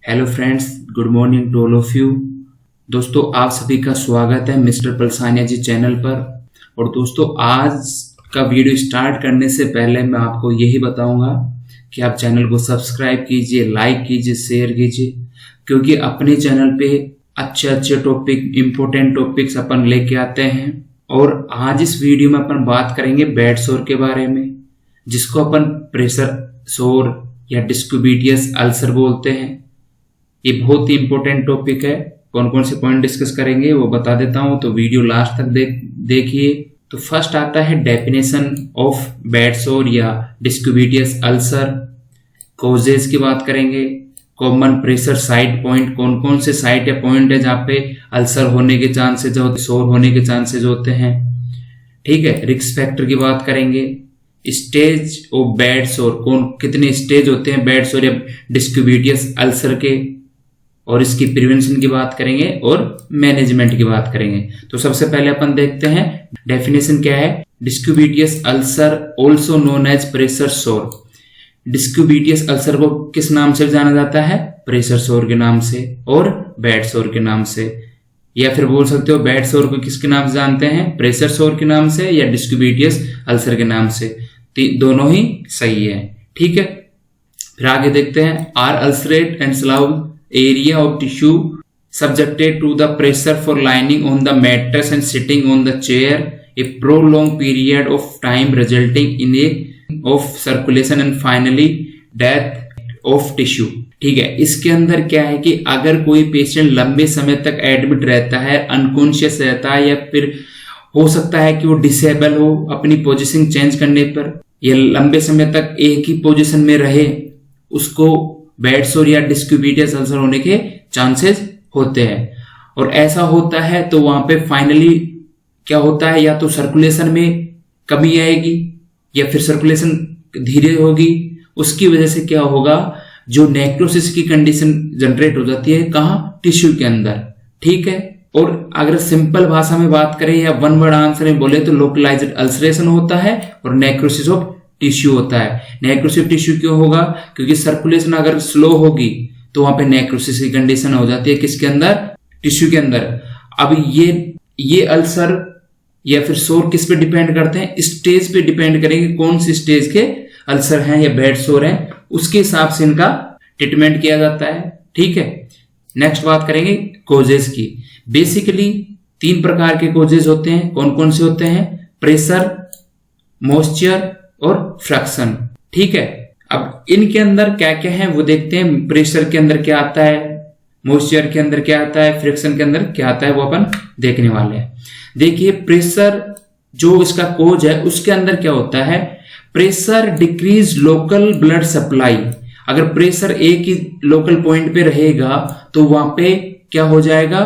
Hello friends, good morning to all of you. दोस्तों, आप सभी का स्वागत है मिस्टर पलसानिया जी चैनल पर। और दोस्तों, आज का वीडियो स्टार्ट करने से पहले मैं आपको यही बताऊंगा कि आप चैनल को सब्सक्राइब कीजिए, लाइक कीजिए, शेयर कीजिए, क्योंकि अपने चैनल पे अच्छे अच्छे टॉपिक, इंपॉर्टेंट टॉपिक्स अपन लेके आते हैं। और आज इस वीडियो में अपन बात करेंगे बेड सोर के बारे में, जिसको अपन प्रेशर सोर या डिस्क्यूबिटियस अल्सर बोलते हैं। ये बहुत ही इंपॉर्टेंट टॉपिक है। कौन कौन से पॉइंट डिस्कस करेंगे वो बता देता हूं, तो वीडियो लास्ट तक देखिए। तो फर्स्ट आता है डेफिनेशन ऑफ बेड सोर या डिस्क्यूबिटियस अल्सर। कॉजेज की बात करेंगे। कॉमन प्रेशर साइट पॉइंट, कौन कौन से साइट या पॉइंट है जहां पे अल्सर होने के चांसेज होते, सोर होने के चांसेज होते हैं। ठीक है। रिस्क फैक्टर की बात करेंगे। स्टेज ऑफ बेड सोर, कौन कितने स्टेज होते हैं बेड सोर या डिस्क्यूबिटियस अल्सर के, और इसकी प्रिवेंशन की बात करेंगे और मैनेजमेंट की बात करेंगे। तो सबसे पहले अपन देखते हैं डेफिनेशन क्या है। Decubitus ulcer also known as pressure sore. Decubitus ulcer को किस नाम से जाना जाता है? प्रेशर सोर के नाम से और बेड सोर के नाम से। या फिर बोल सकते हो बेड सोर को किसके नाम से जानते हैं? प्रेशर सोर के नाम से या डिस्क्यूबिटियस अल्सर के नाम से। दोनों ही सही है। ठीक है। फिर आगे देखते हैं। Are ulcerate and slough area of tissue subjected to the pressure for lying on the mattress and sitting on the chair a prolonged period of time resulting in a of circulation and finally death of tissue। ठीक है। इसके अंदर क्या है कि अगर कोई patient लंबे समय तक एडमिट रहता है, अनकॉन्शियस रहता है, या फिर हो सकता है कि वो डिसेबल हो अपनी पोजीशन चेंज करने पर, या लंबे समय तक एक ही पोजीशन में रहे, उसको बेड सोर या डिस्क्यूबिटियस अल्सर होने के चांसेस होते हैं। और ऐसा होता है तो वहां पे फाइनली क्या होता है, या तो सर्कुलेशन में कमी आएगी या फिर सर्कुलेशन धीरे होगी। उसकी वजह से क्या होगा, जो नेक्रोसिस की कंडीशन जनरेट हो जाती है कहां? टिश्यू के अंदर। ठीक है। और अगर सिंपल भाषा में बात करें या वन वर्ड आंसर में बोले तो लोकलाइज्ड अल्सरेशन होता है और नेक्रोसिस ऑफ टिश्यू होता है। नेक्रोसिस टिश्यू क्यों होगा? क्योंकि सर्कुलेशन अगर स्लो होगी तो वहां पे नेक्रोसिस की कंडीशन हो जाती है। किसके अंदर? टिश्यू के अंदर। अब ये अल्सर या फिर सोर किस पे डिपेंड करते हैं? स्टेज पे डिपेंड करेंगे, कौन सी स्टेज के अल्सर हैं या बेड सोर हैं, उसके हिसाब से इनका ट्रीटमेंट किया जाता है। ठीक है। नेक्स्ट बात करेंगे कोजेस की। बेसिकली 3 प्रकार के कोजेस होते हैं। कौन कौन से होते हैं? प्रेशर, मॉइस्चर और फ्रिक्शन। ठीक है। अब इनके अंदर क्या क्या है वो देखते हैं। प्रेशर के अंदर क्या आता है, मॉइस्चर के अंदर क्या आता है, फ्रिक्शन के अंदर क्या आता है, वो अपन देखने वाले हैं। देखिए, प्रेशर जो इसका कोज है उसके अंदर क्या होता है? Pressure decrease local blood supply. अगर प्रेशर एक ही लोकल पॉइंट पे रहेगा तो वहां पे क्या हो जाएगा?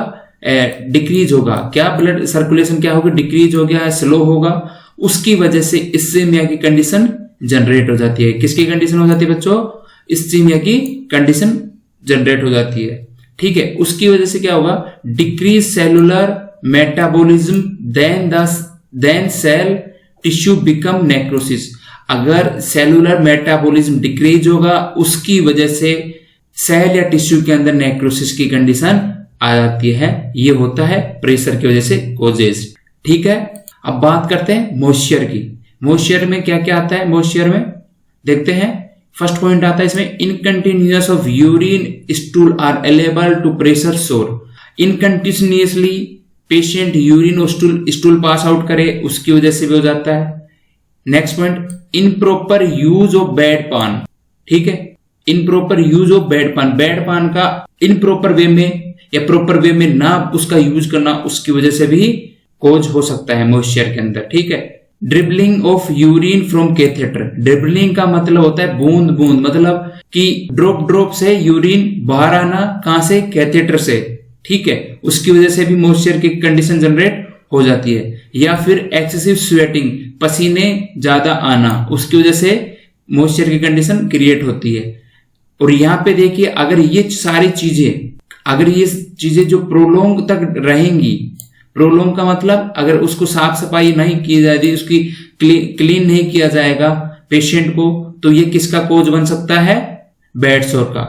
डिक्रीज होगा। क्या ब्लड सर्कुलेशन क्या होगा? डिक्रीज हो गया, स्लो होगा। उसकी वजह से इस्चेमिया की कंडीशन जनरेट हो जाती है। किसकी कंडीशन हो जाती है बच्चों? इस्चेमिया की कंडीशन जनरेट हो जाती है। ठीक है। उसकी वजह से क्या होगा? Decrease cellular metabolism, then cell tissue become necrosis. अगर सेलुलर मेटाबॉलिज्म डिक्रीज होगा, उसकी वजह से सेल या टिश्यू के अंदर नेक्रोसिस की कंडीशन आ जाती है। ये होता है प्रेशर की वजह से कोजेस। ठीक है। अब बात करते हैं मॉइस्चर की। मॉइस्चर में क्या क्या आता है? मॉइस्चर में देखते हैं। फर्स्ट पॉइंट आता है इसमें, incontinuous of urine stool are available to pressure sore. Incontinuously patient urine और स्टूल पास आउट करे, उसकी वजह से भी हो जाता है। Next point, improper use of bed pan. ठीक है। Improper use of bed pan, bed pan का इनप्रॉपर वे में या प्रॉपर वे में ना उसका यूज करना, उसकी वजह से भी कोज हो सकता है मॉइस्चर के अंदर। ठीक है। Dribbling of urine from catheter. Dribbling का मतलब होता है बूंद बूंद, मतलब कि ड्रॉप से यूरिन बाहर आना। कहां से? कैथेटर से। ठीक है। उसकी वजह से भी मॉइस्चर की कंडीशन जनरेट हो जाती है। या फिर एक्सेसिव स्वेटिंग, पसीने ज्यादा आना, उसकी वजह से मॉइस्चर की कंडीशन क्रिएट होती है। और यहां पे देखिए, अगर ये चीजें जो प्रोलोंग तक रहेंगी, प्रोलोंग का मतलब अगर उसको साफ सफाई नहीं की जाएगी, उसकी क्लीन नहीं किया जाएगा पेशेंट को, तो ये किसका कोज बन सकता है? बेड सोर का।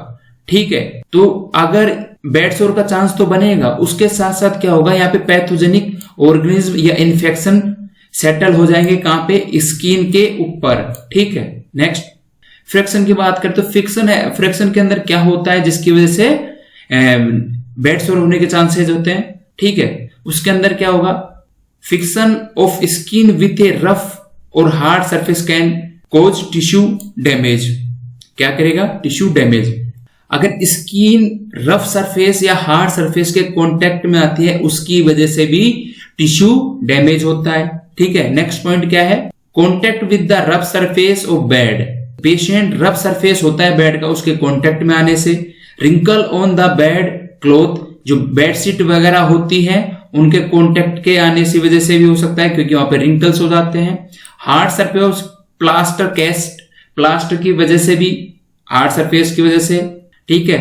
ठीक है। तो अगर बेड सोर का चांस तो बनेगा, उसके साथ साथ क्या होगा, यहाँ पे पैथोजेनिक ऑर्गेनिज्म या इन्फेक्शन सेटल हो जाएंगे, कहां पे, स्किन के ऊपर, ठीक है। नेक्स्ट फ्रिक्शन की बात करें तो फ्रिक्शन है, फ्रिक्शन के अंदर क्या होता है जिसकी वजह से बेड सोर होने के चांसेस होते हैं, ठीक है। उसके अंदर क्या होगा, friction of skin with a rough और hard surface can cause tissue damage. क्या करेगा, टिश्यू डैमेज। अगर स्किन रफ सरफेस या हार्ड सरफेस के कांटेक्ट में आती है उसकी वजह से भी टिश्यू डैमेज होता है, ठीक है। नेक्स्ट पॉइंट क्या है, contact with the rough surface of bed. Patient rough surface होता है बेड का, उसके कांटेक्ट में आने से। Wrinkle on the bed cloth, जो बेडशीट वगैरह होती है उनके कांटेक्ट के आने की वजह से भी हो सकता है, क्योंकि वहां पे रिंकल्स हो जाते हैं। Hard surface plaster cast, plaster की वजह से भी, हार्ड सरफेस की वजह से, ठीक है।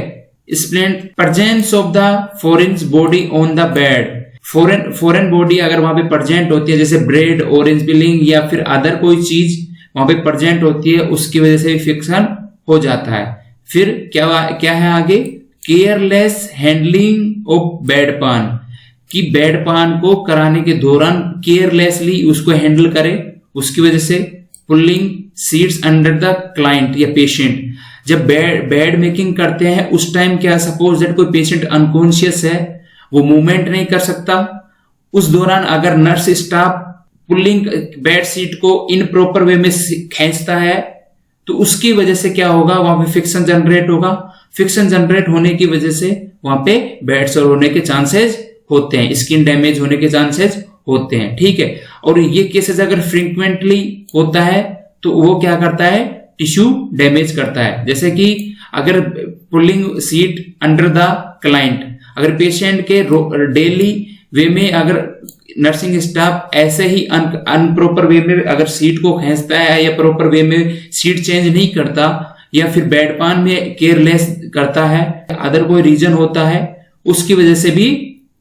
स्प्लेंड presence of the foreign body on the bed, foreign body अगर वहां पे प्रेजेंट होती है, जैसे ब्रेड, ऑरेंज पिलिंग या फिर अदर कोई चीज वहां पे प्रेजेंट होती है, उसकी वजह से भी फ्रिक्शन हो जाता है। फिर क्या है आगे, केयरलेस हैंडलिंग ऑफ बेड पान, कि बेड पान को कराने के दौरान केयरलेसली उसको हैंडल करे, उसकी वजह से। Pulling seats under the client या पेशेंट, जब बेड मेकिंग करते हैं उस टाइम क्या, सपोज दैट कोई पेशेंट अनकॉन्शियस है, वो मूवमेंट नहीं कर सकता, उस दौरान अगर nurse staff pulling bed sheet को इन प्रॉपर वे में खींचता है तो उसकी वजह से क्या होगा, वहां पे फ्रिक्शन जनरेट होगा। फ्रिक्शन जनरेट होने की वजह से वहां पे बेड सोर होने के चांसेस होते हैं, स्किन डैमेज होने के चांसेस होते हैं, ठीक है। और ये केसेस अगर फ्रीक्वेंटली होता है तो वो क्या करता है, टिश्यू डैमेज करता है। जैसे कि अगर pulling seat under the client, अगर पेशेंट के डेली वे में अगर नर्सिंग स्टाफ ऐसे ही अनप्रॉपर वे में अगर सीट को खींचता है या प्रॉपर वे में सीट चेंज नहीं करता या फिर बेड पान में केयरलेस करता है, अदर कोई रीजन होता है, उसकी वजह से भी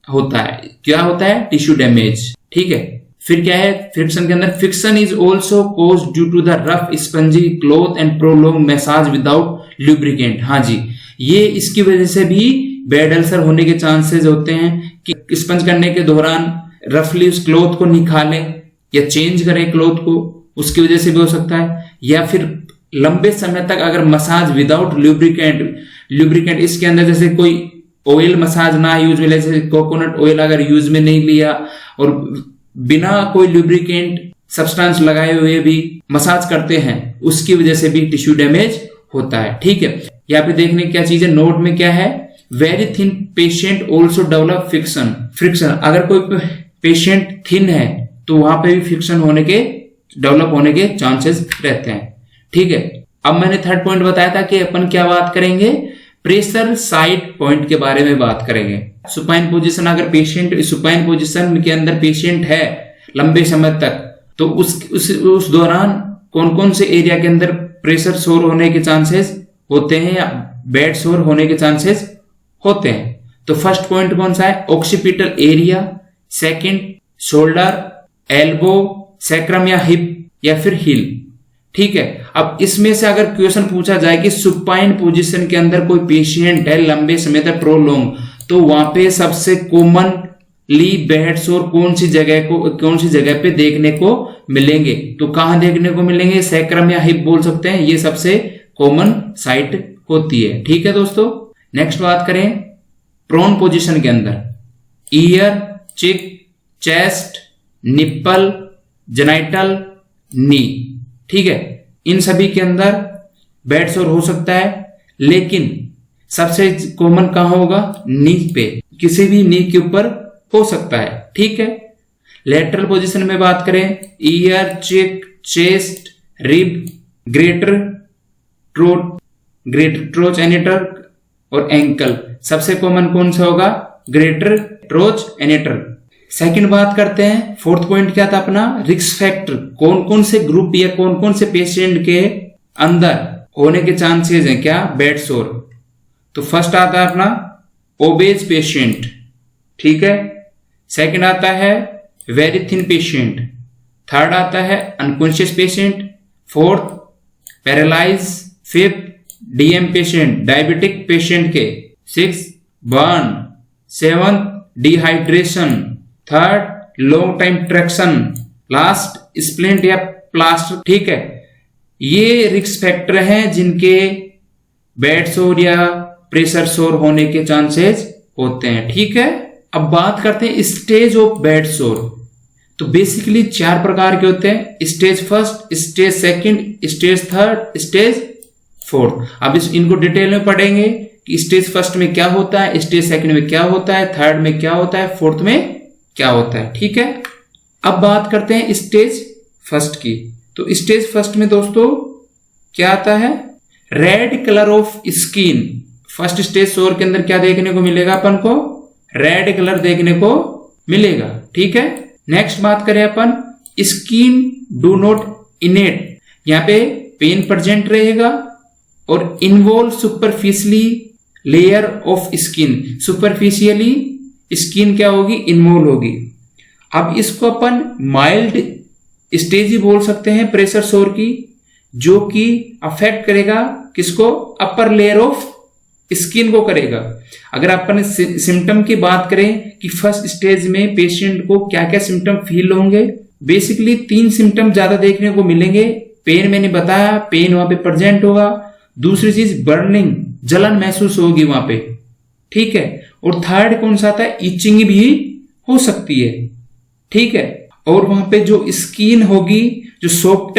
होता है। क्या होता है, टिश्यू डैमेज, ठीक है। फिर क्या है फ्रिक्शन के अंदर, friction is also cause due to the rough spongy cloth and prolong massage without lubricant. हाँ जी, ये इसकी वजह से भी बेड अल्सर होने के चांसेस होते हैं कि स्पंज करने के दौरान रफली उस क्लॉथ को निकालें या चेंज करें क्लॉथ को, उसकी वजह से भी हो सकता है। या फिर लंबे समय तक अगर मसाज विदाउट लुब्रिकेंट इसके अंदर जैसे कोई ऑयल मसाज ना यूज में, जैसे कोकोनट ऑयल अगर यूज में नहीं लिया और बिना कोई लुब्रिकेंट सब्सटेंस लगाए हुए भी मसाज करते हैं, उसकी वजह से भी टिश्यू डैमेज होता है, ठीक है। यहाँ पे देखने क्या चीज है, नोट में क्या है, very thin patient also develop friction. अगर कोई पेशेंट थिन है तो वहां पे भी फ्रिक्शन डेवलप होने के चांसेस रहते हैं, ठीक है। अब मैंने थर्ड पॉइंट बताया था कि अपन क्या बात करेंगे, प्रेशर साइड पॉइंट के बारे में बात करेंगे। सुपाइन पोजीशन, अगर पेशेंट सुपाइन पोजीशन के अंदर पेशेंट है लंबे समय तक, तो उस दौरान कौन कौन से एरिया के अंदर प्रेशर सोर होने के चांसेस होते हैं या बेड सोर होने के चांसेस होते हैं। तो फर्स्ट पॉइंट कौन सा है, occipital area, second shoulder, elbow, sacrum या हिप या फिर हिल, ठीक है। अब इसमें से अगर क्वेश्चन पूछा जाए कि सुपाइन पोजीशन के अंदर कोई पेशेंट है लंबे समय तक प्रोलॉन्ग, तो वहां पे सबसे कॉमनली बेड सोर कौन सी जगह पे देखने को मिलेंगे, तो कहां देखने को मिलेंगे, सैक्रम या हिप बोल सकते हैं, ये सबसे कॉमन साइट होती है, ठीक है दोस्तों। नेक्स्ट बात करें प्रोन पोजीशन के अंदर, ईयर, चिक, चेस्ट, निप्पल, जेनाइटल, नी, ठीक है। इन सभी के अंदर बेड सोर हो सकता है, लेकिन सबसे कॉमन कहां होगा, नी पे, किसी भी नी के ऊपर हो सकता है, ठीक है। लेटरल पोजीशन में बात करें, ईयर, चिक, चेस्ट, रिब, ग्रेटर ट्रोच एनेटर और एंकल, सबसे कॉमन कौन सा होगा, ग्रेटर ट्रोच एनेटर। सेकंड बात करते हैं, फोर्थ पॉइंट क्या था अपना, रिस्क फैक्टर, कौन कौन से ग्रुप या कौन कौन से पेशेंट के अंदर होने के चांसेस हैं क्या, बेड सोर। तो फर्स्ट आता है अपना ओबेज पेशेंट, ठीक है। सेकंड आता है वेरी थिन पेशेंट, थर्ड आता है unconscious patient, fourth paralyse, fifth DM patient diabetic patient के। 6 burn. 7 dehydration. 3rd long time traction. Last splint या प्लास्टर। ठीक है, ये रिस्क फैक्टर हैं जिनके बेड सोर या प्रेशर सोर होने के चांसेस होते हैं। ठीक है, अब बात करते हैं स्टेज ऑफ बेड सोर। तो बेसिकली 4 प्रकार के होते हैं, स्टेज 1, स्टेज 2, स्टेज 3, स्टेज 4। अब इनको डिटेल में पढ़ेंगे कि स्टेज 1 में क्या होता है, स्टेज 2 में क्या होता है, 3rd में क्या होता है, 4th में क्या होता है। ठीक है, अब बात करते हैं स्टेज 1 की। तो स्टेज 1 में दोस्तों क्या आता है, red colour of skin. First stage सोर के अंदर क्या देखने को मिलेगा अपन को, रेड कलर देखने को मिलेगा। ठीक है, नेक्स्ट बात करें अपन स्किन डू नॉट इनेट, यहां पे पेन प्रेजेंट रहेगा और involve superficially layer of skin. Superficially skin क्या होगी, इन्वॉल्व होगी। अब इसको अपन माइल्ड स्टेज ही बोल सकते हैं प्रेशर सोर की, जो कि अफेक्ट करेगा किसको, अपर लेयर ऑफ स्किन को करेगा। अगर अपन सिम्टम की बात करें कि फर्स्ट स्टेज में पेशेंट को क्या क्या सिम्टम फील होंगे, बेसिकली 3 सिम्टम ज्यादा देखने को मिलेंगे। पेन मैंने बताया, पेन वहां पे प्रेजेंट होगा। दूसरी चीज बर्निंग, जलन महसूस होगी वहां पे। ठीक है, और 3rd कौन सा आता है, इचिंग भी हो सकती है। ठीक है, और वहां पे जो स्किन होगी, जो सॉफ्ट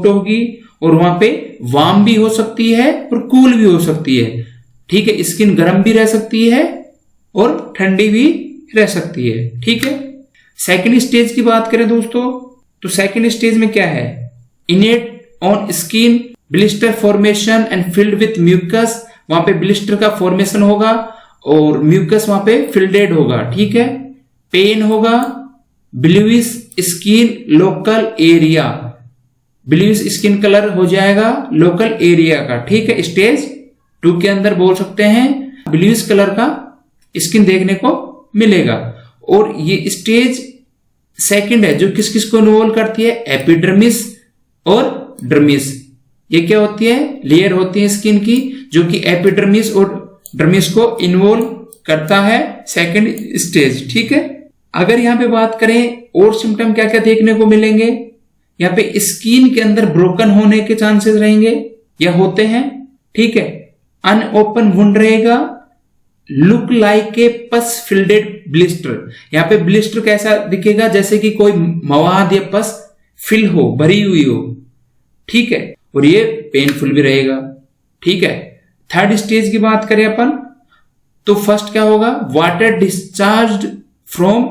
होगी और वहां पे वार्म भी हो सकती है और कूल भी हो सकती है। ठीक है, स्किन गर्म भी रह सकती है और ठंडी भी रह सकती है। ठीक है, सेकंड स्टेज की बात करें दोस्तों, तो सेकंड स्टेज में क्या है, innate on skin blister formation and filled with mucus. वहां पे ब्लिस्टर का फॉर्मेशन होगा और म्यूकस वहां पे फिल्डेड होगा। ठीक है, पेन होगा, bluish skin local area, bluish skin colour हो जाएगा लोकल एरिया का। ठीक है, स्टेज 2 के अंदर बोल सकते हैं ब्लूइश कलर का स्किन देखने को मिलेगा। और ये स्टेज 2 है जो किस किस को इन्वॉल्व करती है, एपिडर्मिस और डर्मिस। ये क्या होती है, लेयर होती है स्किन की जो कि एपिडर्मिस और डर्मिस को इन्वॉल्व करता है सेकंड स्टेज। ठीक है, अगर यहां पे बात करें और सिम्टम क्या क्या देखने को मिलेंगे, यहाँ पे स्किन के अंदर ब्रोकन होने के चांसेस रहेंगे या होते हैं। ठीक है, अनओपन वुंड रहेगा, लुक लाइक ए पस फिल्डेड ब्लिस्टर। यहाँ पे ब्लिस्टर कैसा दिखेगा, जैसे कि कोई मवाद या पस फिल हो, भरी हुई हो। ठीक है, और ये पेनफुल भी रहेगा। ठीक है, 3rd स्टेज की बात करें अपन, तो फर्स्ट क्या होगा, वाटर डिस्चार्ज फ्रॉम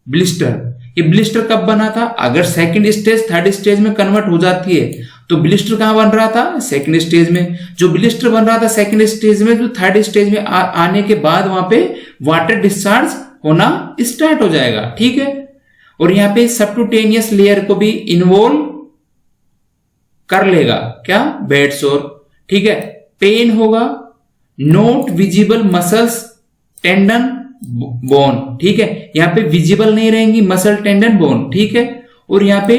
ब्लिस्टर। ये ब्लिस्टर कब बना था, अगर सेकंड स्टेज 3rd स्टेज में कन्वर्ट हो जाती है तो ब्लिस्टर कहां बन रहा था, सेकंड स्टेज में। जो ब्लिस्टर बन रहा था सेकंड स्टेज में, जो 3rd स्टेज में आने के बाद वहां पे वाटर डिस्चार्ज होना स्टार्ट हो जाएगा। ठीक है, और यहाँ पे सबक्यूटेनियस लेयर को भी इन्वॉल्व कर लेगा क्या, बेड सोर। ठीक है, पेन होगा, not visible muscles tendon bone. ठीक है, यहाँ पे विजिबल नहीं रहेंगी मसल टेंडन बोन। ठीक है, और यहाँ पे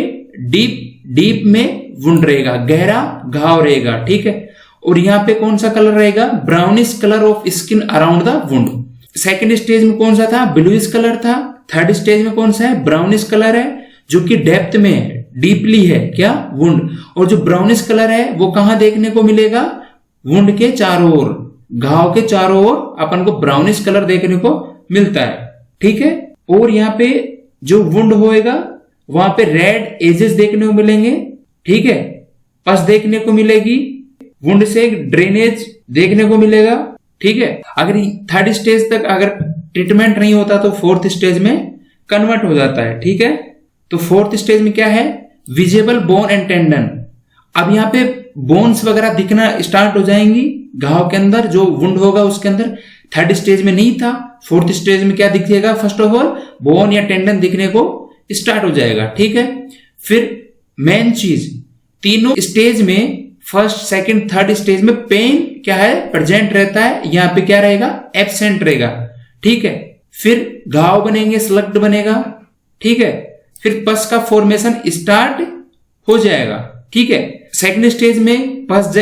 डीप में वुंड रहेगा, गहरा घाव रहेगा। ठीक है, और यहाँ पे कौन सा कलर रहेगा, brownish colour of skin around the wound. Second stage में कौन सा था, ब्लूइश कलर था। 3rd स्टेज में कौन सा है, ब्राउनिश कलर है, जो कि डेप्थ में है, डीपली है क्या, वुंड। और जो ब्राउनिश कलर है वो कहां देखने को मिलेगा, वुंड के चारों ओर, घाव के चारों ओर अपन को ब्राउनिश कलर देखने को मिलता है। ठीक है, और यहाँ पे जो वुंड होएगा वहां पे रेड एजेस देखने को मिलेंगे। ठीक है, पस देखने को मिलेगी, वुंड से ड्रेनेज देखने को मिलेगा। ठीक है, अगर 3rd स्टेज तक अगर ट्रीटमेंट नहीं होता तो 4th स्टेज में कन्वर्ट हो जाता है। ठीक है, तो 4th स्टेज में क्या है, विजिबल बोन एंड टेंडन। अब यहाँ पे बोन्स वगैरह दिखना स्टार्ट हो जाएंगी घाव के अंदर, जो वुंड होगा उसके अंदर। 3rd स्टेज में नहीं था, 4th स्टेज में क्या दिखेगा, फर्स्ट ऑफ ऑल बोन या टेंडन दिखने को स्टार्ट हो जाएगा। ठीक है, फिर मेन चीज, तीनों स्टेज में फर्स्ट सेकंड 3rd स्टेज में पेन क्या है, प्रेजेंट रहता है, यहाँ पे क्या रहेगा, एब्सेंट रहेगा। ठीक है, फिर घाव बनेंगे, स्लग्ड बनेगा। ठीक है, फिर पस का फॉर्मेशन स्टार्ट हो जाएगा। ठीक है। सेकंड स्टेज में पस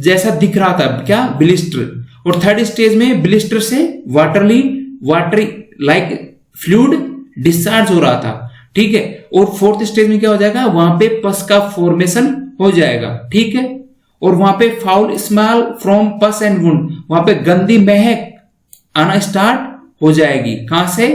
जैसा दिख रहा था, क्या, ब्लिस्टर। और थर्ड स्टेज में ब्लिस्टर से वाटरी लाइक फ्लूइड डिस्चार्ज हो रहा था, ठीक है। और फोर्थ स्टेज में क्या हो जाएगा, वहां पे पस का फॉर्मेशन हो जाएगा, ठीक है। और वहां पे फाउल स्मेल फ्रॉम पस एंड वुंड, वहां पे गंदी महक आना स्टार्ट हो जाएगी, कहां से,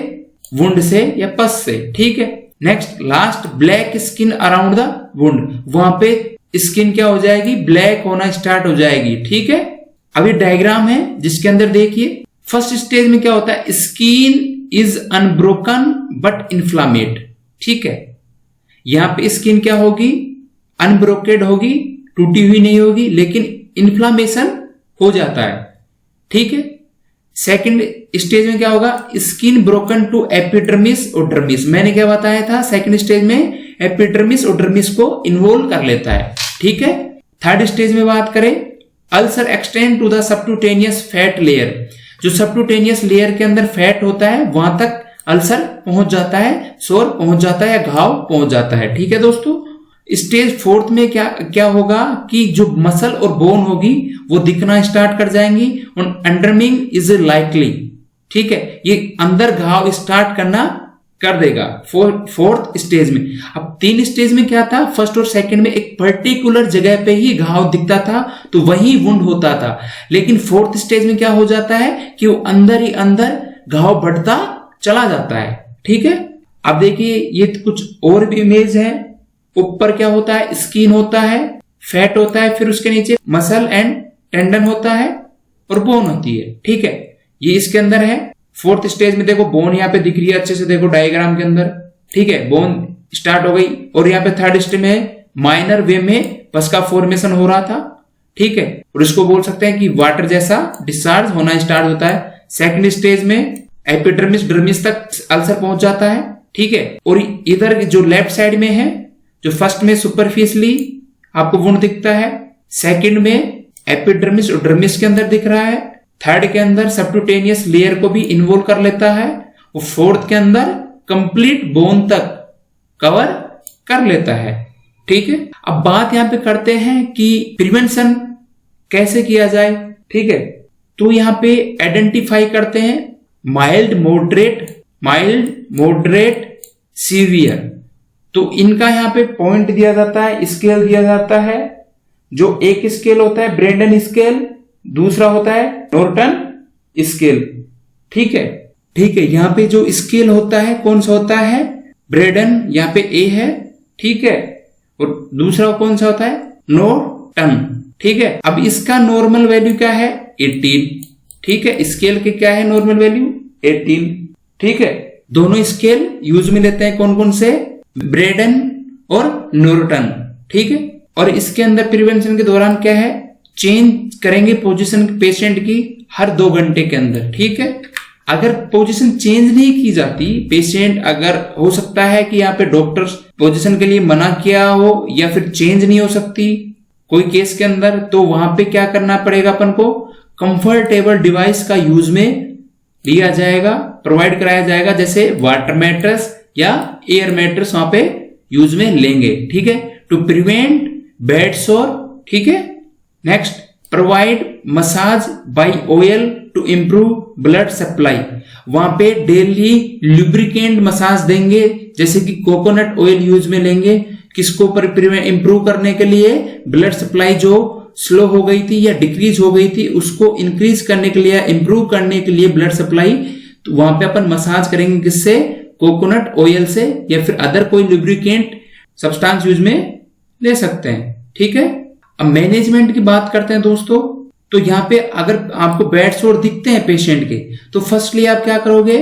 वुंड से या पस से, ठीक है। Next last, black skin around the wound, वहां पे स्किन क्या हो जाएगी, ब्लैक होना स्टार्ट हो जाएगी, ठीक है। अभी डायग्राम है जिसके अंदर देखिए, फर्स्ट स्टेज में क्या होता है, स्किन इज अनब्रोकन बट इन्फ्लामेट, ठीक है। यहां पे स्किन क्या होगी, अनब्रोकेड होगी, टूटी हुई नहीं होगी, लेकिन इन्फ्लामेशन हो जाता है, ठीक है। सेकंड स्टेज में क्या होगा, स्किन ब्रोकन टू एपिडर्मिस और डर्मिस, मैंने क्या बताया था, सेकंड स्टेज में एपिडर्मिस और डर्मिस को इन्वॉल्व कर लेता है, ठीक है। थर्ड स्टेज में बात करें, ulcer extend to the subcutaneous fat layer, जो सबक्यूटेनियस लेयर के अंदर फैट होता है वहां तक अल्सर पहुंच जाता है, सोर पहुंच जाता है, घाव पहुंच जाता है, ठीक है दोस्तों। स्टेज फोर्थ में क्या होगा कि जो मसल और बोन होगी वो दिखना स्टार्ट कर जाएंगी, और अंडरमिंग इज लाइकली, ठीक है। ये अंदर घाव स्टार्ट करना कर देगा फोर्थ स्टेज में। अब 3 स्टेज में क्या था, फर्स्ट और सेकंड में एक पर्टिकुलर जगह पे ही घाव दिखता था, तो वही वुंड होता था। लेकिन फोर्थ स्टेज में क्या हो जाता है कि वो अंदर ही अंदर घाव बढ़ता चला जाता है, ठीक है। अब देखिए ये कुछ और भी इमेज है, ऊपर क्या होता है, स्किन होता है, फैट होता है, फिर उसके नीचे मसल एंड टेंडन होता है और बोन होती है, ठीक है। ये इसके अंदर है। फोर्थ स्टेज में देखो बोन यहाँ पे दिख रही है अच्छे से, देखो डायग्राम के अंदर, ठीक है, बोन स्टार्ट हो गई। और यहाँ पे थर्ड स्टेज में माइनर वे में पस का फॉर्मेशन हो रहा था, ठीक है। और इसको बोल सकते हैं कि वाटर जैसा डिस्चार्ज होना स्टार्ट होता है। सेकंड स्टेज में एपिडर्मिस डर्मिस तक अल्सर पहुंच जाता है, ठीक है। और इधर जो लेफ्ट साइड में है, जो फर्स्ट में सुपरफिशियली आपको वुंड दिखता है, सेकंड में एपिडर्मिस और डर्मिस के अंदर दिख रहा है, थर्ड के अंदर सबक्यूटेनियस लेयर को भी इन्वॉल्व कर लेता है, और फोर्थ के अंदर कंप्लीट बोन तक कवर कर लेता है, ठीक है। अब बात यहां पे करते हैं कि प्रिवेंशन कैसे किया जाए, ठीक है। तो यहां पे आइडेंटिफाई करते हैं माइल्ड, मॉडरेट, सीवियर। तो इनका यहां पे पॉइंट दिया जाता है, स्केल दिया जाता है। जो एक स्केल होता है ब्रेंडन स्केल, दूसरा होता है नॉर्टन स्केल, ठीक है, ठीक है। यहां पे जो स्केल होता है कौन सा होता है, ब्रेंडन, यहां पे ए है, ठीक है। और दूसरा कौन सा होता है, नॉर्टन, ठीक है। अब इसका नॉर्मल वैल्यू क्या है, 18, ठीक है। स्केल के क्या है नॉर्मल वैल्यू, 18, ठीक है। दोनों स्केल यूज में लेते हैं कौन कौन से, ब्रेंडन और नॉर्टन, ठीक है। और इसके अंदर प्रिवेंशन के दौरान क्या है, चेंज करेंगे पोजीशन पेशेंट की हर 2 घंटे के अंदर, ठीक है। अगर पोजीशन चेंज नहीं की जाती, पेशेंट अगर हो सकता है कि यहाँ पे डॉक्टर पोजीशन के लिए मना किया हो, या फिर चेंज नहीं हो सकती कोई केस के अंदर, तो वहां पे क्या करना पड़ेगा, अपन को कंफर्टेबल डिवाइस का यूज में लिया जाएगा, प्रोवाइड कराया जाएगा, जैसे वाटर मैट्रेस या एयर मैट्रेस वहां पे यूज में लेंगे, ठीक है, टू प्रिवेंट बेड सोर, ठीक है। Next, provide massage by oil to improve blood supply, वहां पे डेली लुब्रिकेंट मसाज देंगे, जैसे कि कोकोनट ऑयल यूज में लेंगे, किसको पर इंप्रूव करने के लिए, ब्लड सप्लाई जो स्लो हो गई थी या डिक्रीज हो गई थी उसको इंक्रीज करने के लिए, इंप्रूव करने के लिए ब्लड सप्लाई, तो वहां पे अपन मसाज करेंगे किससे, कोकोनट ऑयल से, या फिर अदर कोई लुब्रिकेंट सब्सटेंस यूज में ले सकते हैं, ठीक है। अब मैनेजमेंट की बात करते हैं दोस्तों, तो यहाँ पे अगर आपको बेड सोर दिखते हैं पेशेंट के, तो फर्स्टली आप क्या करोगे,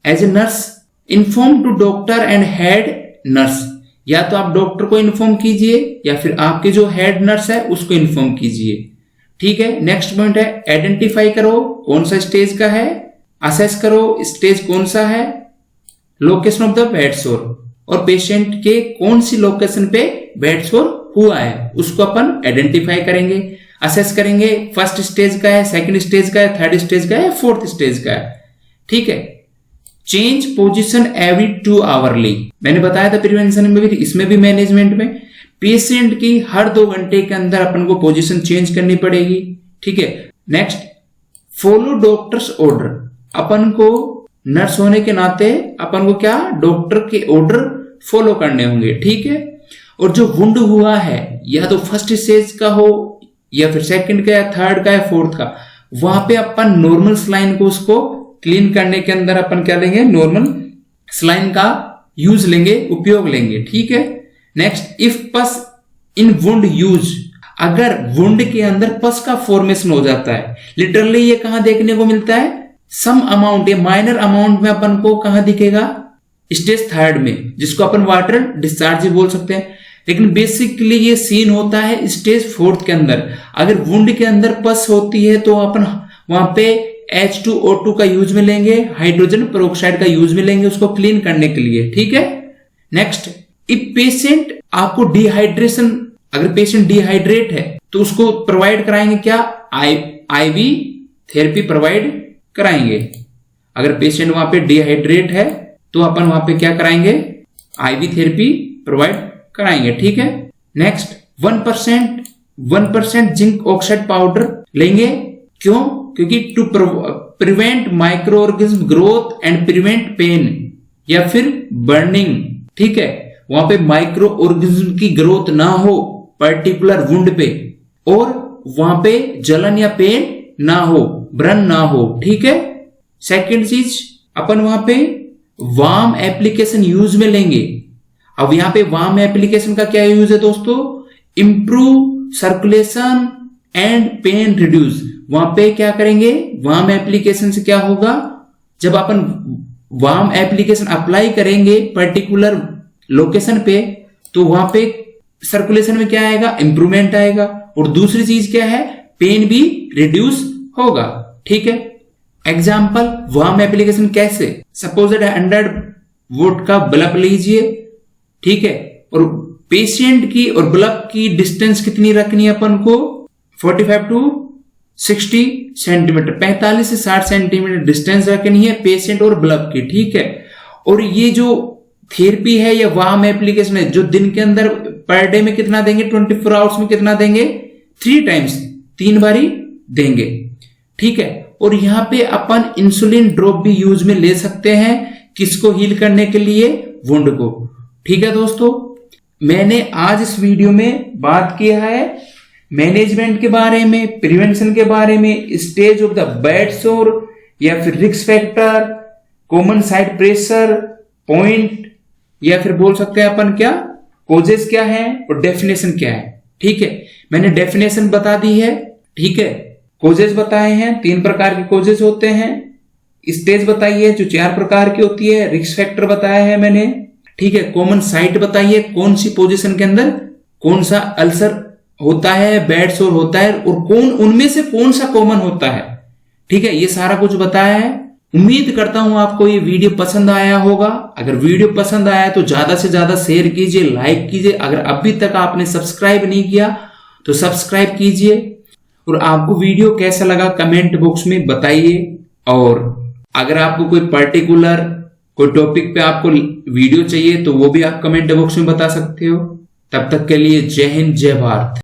as a nurse inform to doctor and head nurse, या तो आप डॉक्टर को इन्फॉर्म कीजिए या फिर आपके जो हेड नर्स है उसको इन्फॉर्म कीजिए, ठीक है। नेक्स्ट पॉइंट है, आइडेंटिफाई करो कौन सा स्टेज का है, असेस करो स्टेज कौन सा है, लोकेशन ऑफ द बेड सोर, और पेशेंट के कौन सी लोकेशन पे बेड सोर हुआ है उसको अपन आइडेंटिफाई करेंगे, असेस करेंगे, फर्स्ट स्टेज का है, सेकंड स्टेज का है, थर्ड स्टेज का है, फोर्थ स्टेज का है, ठीक है। चेंज पोजीशन एवरी 2 आवरली, मैंने बताया था प्रिवेंशन में भी, इसमें भी मैनेजमेंट में पेशेंट की हर 2 घंटे के अंदर अपन को पोजीशन चेंज करनी पड़ेगी। ठीक है। Next, follow doctor's order. अपन को नर्स होने के नाते अपन को क्या, डॉक्टर के ऑर्डर फॉलो करने होंगे। ठीक है। और जो वुंड हुआ है या तो फर्स्ट स्टेज का हो या फिर सेकंड का या थर्ड का या फोर्थ का, वहां पे अपन नॉर्मल सलाइन को उसको क्लीन करने के अंदर अपन क्या लेंगे, नॉर्मल सलाइन का यूज लेंगे, उपयोग लेंगे। ठीक है। नेक्स्ट, इफ पस इन वुंड यूज, अगर वुंड के अंदर पस का फॉर्मेशन हो जाता है, लिटरली ये कहां देखने को मिलता है, सम अमाउंट या माइनर अमाउंट में अपन को कहां दिखेगा, स्टेज थर्ड में, जिसको अपन वाटर डिस्चार्ज भी बोल सकते हैं। लेकिन बेसिकली ये सीन होता है स्टेज फोर्थ के अंदर। अगर वुंड के अंदर पस होती है तो अपन वहां पे H2O2 का यूज में लेंगे, हाइड्रोजन पेरोक्साइड का यूज में लेंगे उसको क्लीन करने के लिए। ठीक है। नेक्स्ट, इफ पेशेंट आपको डिहाइड्रेशन, अगर पेशेंट डिहाइड्रेट है तो उसको प्रोवाइड कराएंगे क्या, आईवी थेरेपी प्रोवाइड कराएंगे। अगर पेशेंट वहां पे डिहाइड्रेट है तो अपन वहां पे क्या कराएंगे, आईवी थेरेपी प्रोवाइड कराएंगे। ठीक है। नेक्स्ट, 1% जिंक ऑक्साइड पाउडर लेंगे। क्यों? क्योंकि to prevent microorganism growth and prevent pain या फिर बर्निंग। ठीक है। वहां पे माइक्रो ऑर्गेनिज्म की ग्रोथ ना हो पर्टिकुलर वुंड पे, और वहां पे जलन या पेन ना हो, ब्रन ना हो। ठीक है। सेकंड चीज, अपन वहां पे वार्म एप्लीकेशन यूज में लेंगे। अब यहां पे वार्म एप्लीकेशन का क्या यूज है दोस्तों, improve circulation and pen reduce. वहां पे क्या करेंगे, वार्म एप्लीकेशन से क्या होगा, जब अपन वार्म एप्लीकेशन अप्लाई करेंगे पर्टिकुलर लोकेशन पे तो वहां पे सर्कुलेशन में क्या आएगा, इंप्रूवमेंट आएगा, और दूसरी चीज क्या है, पेन भी रिड्यूस होगा। ठीक है। एग्जाम्पल, वार्म एप्लीकेशन कैसे, सपोज 100 वोल्ट का बल्ब लीजिए। ठीक है। और पेशेंट की और बल्ब की डिस्टेंस कितनी रखनी है अपन को, 45 टू 60 सेंटीमीटर, 45 से 60 सेंटीमीटर डिस्टेंस रखनी है पेशेंट और बल्ब की। ठीक है। और ये जो थेरेपी है या वार्म एप्लीकेशन है, जो दिन के अंदर पर डे में कितना देंगे, 24 आवर्स में कितना देंगे, 3 टाइम्स, 3 बारी देंगे। ठीक है। और यहां पे अपन इंसुलिन ड्रॉप भी यूज में ले सकते हैं, किसको हील करने के लिए, वुंड को। ठीक है दोस्तों, मैंने आज इस वीडियो में बात किया है मैनेजमेंट के बारे में, प्रिवेंशन के बारे में, स्टेज ऑफ द बैड सोर या फिर risk factor, common side pressure point, या फिर बोल सकते हैं अपन क्या, कोजेस क्या है और डेफिनेशन क्या है। ठीक है। मैंने डेफिनेशन बता दी है। ठीक है। कोजेस बताए हैं, 3 प्रकार के कोजेस होते हैं। स्टेज बताई है जो 4 प्रकार की होती है। रिस्क फैक्टर बताया है मैंने। ठीक है। कॉमन साइट बताइए, कौन सी पोजीशन के अंदर कौन सा अल्सर होता है, बैड सोर होता है, और कौन उनमें से कौन सा कॉमन होता है। ठीक है। ये सारा कुछ बताया है। उम्मीद करता हूं आपको ये वीडियो पसंद आया होगा। अगर वीडियो पसंद आया तो ज्यादा से ज्यादा शेयर कीजिए, लाइक कीजिए। अगर अभी तक आपने सब्सक्राइब नहीं किया तो सब्सक्राइब कीजिए। और आपको वीडियो कैसा लगा कमेंट बॉक्स में बताइए। और अगर आपको कोई पर्टिकुलर कोई टॉपिक पे आपको वीडियो चाहिए तो वो भी आप कमेंट बॉक्स में बता सकते हो। तब तक के लिए जय हिंद, जय भारत।